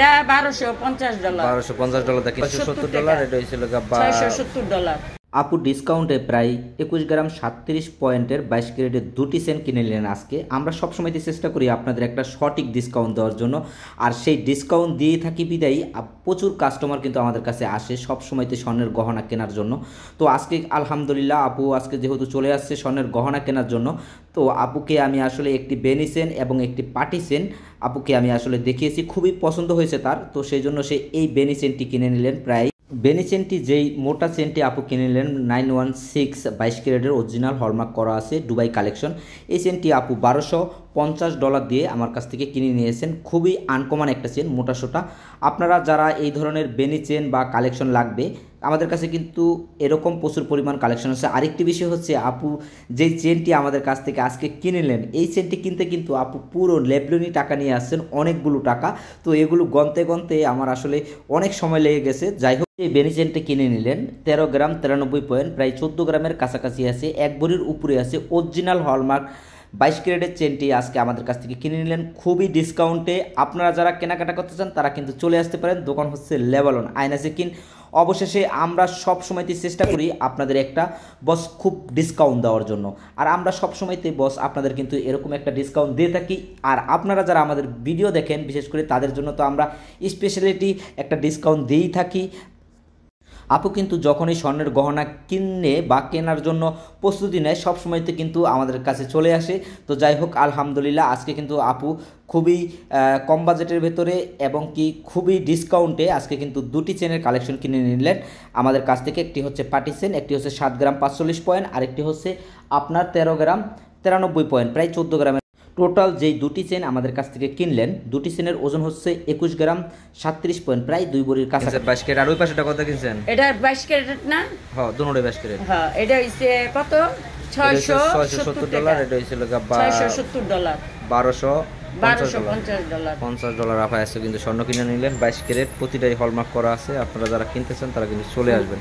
এটা $1250 $1250 থেকে $670 এটা হইছিল $670 আপু ডিসকাউন্টে প্রায় 21 গ্রাম 37 পয়েন্টের 22 ক্যারেটের দুটি চেন কিনে নিলেন আজকে। আমরা সবসময় চেষ্টা করি আপনাদের একটা সঠিক ডিসকাউন্ট দেওয়ার জন্য, আর সেই ডিসকাউন্ট দিয়ে থাকি বিদায়ী প্রচুর কাস্টমার কিন্তু আমাদের কাছে আসে সবসময়তে স্বর্ণের গহনা কেনার জন্য। তো আজকে আলহামদুলিল্লাহ আপু আজকে যেহেতু চলে আসছে স্বর্ণের গহনা কেনার জন্য, তো আপুকে আমি আসলে একটি বেনি চেন এবং একটি পাটি চেন আপুকে আমি আসলে দেখিয়েছি, খুবই পছন্দ হয়েছে তার। তো সেই জন্য সে এই বেনি চেনটি কিনে নিলেন। প্রায় বেনি চেনটি যেই মোটা চেনটি আপু কিনে নিলেন 916 22 ক্যারেটের অরিজিনাল হলমার্ক করা আছে দুবাই কালেকশন। এই চেনটি আপু $1250 দিয়ে আমার কাছ থেকে কিনে নিয়েছেন। খুবই আনকমন একটা চেন, মোটা সোটা। আপনারা যারা এই ধরনের বেনি চেন বা কালেকশন লাগবে আমাদের কাছে কিন্তু এরকম প্রচুর পরিমাণ কালেকশন আছে। আরেকটি বিষয় হচ্ছে আপু যেই চেনটি আমাদের কাছ থেকে আজকে কিনে নিলেন, এই চেনটি কিনতে কিন্তু আপু পুরো লেবলনি টাকা নিয়ে আসছেন, অনেকগুলো টাকা। তো এগুলো গনতে গনতে আমার আসলে অনেক সময় লেগে গেছে। যাই হোক এই বেনি চেনটি কিনে নিলেন 13 গ্রাম 93 পয়েন্ট, প্রায় 14 গ্রামের কাছাকাছি আছে, এক ভরির উপরে আছে, অরিজিনাল হলমার্ক 22 ক্যারেটের চেনটি আজকে আমাদের কাছ থেকে কিনে নিলেন খুবই ডিসকাউন্টে। আপনারা যারা কেনাকাটা করতে চান তারা কিন্তু চলে আসতে পারেন। দোকান হচ্ছে লেবালন আয়না চেকিন। অবশেষে আমরা সব সময়তে চেষ্টা করি আপনাদের একটা বস খুব ডিসকাউন্ট দেওয়ার জন্য, আর আমরা সব সময়তে বস আপনাদের কিন্তু এরকম একটা ডিসকাউন্ট দিয়ে থাকি। আর আপনারা যারা আমাদের ভিডিও দেখেন বিশেষ করে তাদের জন্য তো আমরা স্পেশালিটি একটা ডিসকাউন্ট দিয়েই থাকি। আপু কিন্তু যখনই স্বর্ণের গহনা কিনে বা কেনার জন্য প্রস্তুতি নেয় সবসময়তে কিন্তু আমাদের কাছে চলে আসে। তো যাই হোক আলহামদুলিল্লাহ আজকে কিন্তু আপু খুবই কম বাজেটের ভেতরে এবং কি খুবই ডিসকাউন্টে আজকে কিন্তু দুটি চেনের কালেকশন কিনে নিলেন আমাদের কাছ থেকে। একটি হচ্ছে পাটি চেন, একটি হচ্ছে 7 গ্রাম 45 পয়েন্ট, আরেকটি হচ্ছে আপনার 13 গ্রাম 93 পয়েন্ট, প্রায় 14 গ্রামের। টোটাল যেই দুটি চেন আমাদের কাছ থেকে কিনলেন দুটি চেনের ওজন হচ্ছে 21 গ্রাম 37 পয়েন্ট, প্রায় 2 ভরির কাছাকাছি। 22 ক্যারেট। আর ওই পাশেটা কত কিনছেন? এটা 22 ক্যারেট না? হ্যাঁ দুটোই 22 ক্যারেট। হ্যাঁ এটা হইছে কত? $670। এটা হইছিল $670 $1250 রাফায় আছে কিন্তু স্বর্ণ কিনে নিলেন 22 ক্যারেট, প্রতিটাই হলমার্ক করা আছে। আপনারা যারা কিনতে চান তারা কিন্তু চলে আসবেন।